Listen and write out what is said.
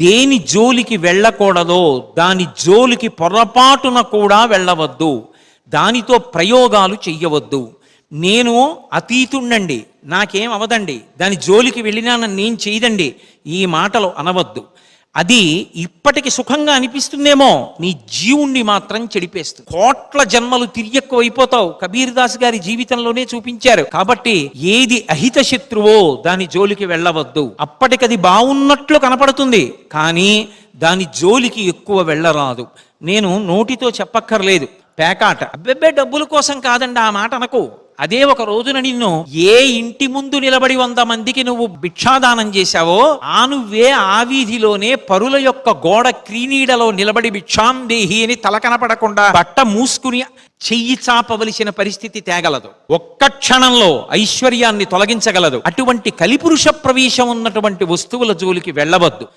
దేని జోలికి వెళ్ళకూడదో దాని జోలికి పొరపాటున కూడా వెళ్ళవద్దు, దానితో ప్రయోగాలు చెయ్యవద్దు. నేను అతీతుండండి, నాకేం అవదండి, దాని జోలికి వెళ్ళినా నన్నేం చేయదండి, ఈ మాటలు అనవద్దు. అది ఇప్పటికి సుఖంగా అనిపిస్తుందేమో, నీ జీవుణ్ణి మాత్రం చెడిపేస్తుంది. కోట్ల జన్మలు తిరియక్కువైపోతావు. కబీర్ దాస్ గారి జీవితంలోనే చూపించారు. కాబట్టి ఏది అహిత శత్రువో దాని జోలికి వెళ్ళవద్దు. అప్పటికది బాగున్నట్లు కనపడుతుంది, కానీ దాని జోలికి ఎక్కువ వెళ్ళరాదు. నేను నోటితో చెప్పక్కర్లేదు, పేకాట అబ్బెబ్బే డబ్బుల కోసం కాదండి, ఆ మాట అనకు. అదే ఒక రోజున నిన్ను ఏ ఇంటి ముందు నిలబడి 100 మందికి నువ్వు భిక్షాదానం చేశావో, నువ్వే ఆ వీధిలోనే పరుల యొక్క గోడ క్రీనీడలో నిలబడి భిక్షాందేహి అని తల కనపడకుండా బట్ట మూసుకుని చెయ్యి చాపవలసిన పరిస్థితి తేగలదు. ఒక్క క్షణంలో ఐశ్వర్యాన్ని తొలగించగలదు. అటువంటి కలిపురుష ప్రవేశం ఉన్నటువంటి వస్తువుల జోలికి వెళ్ళవద్దు.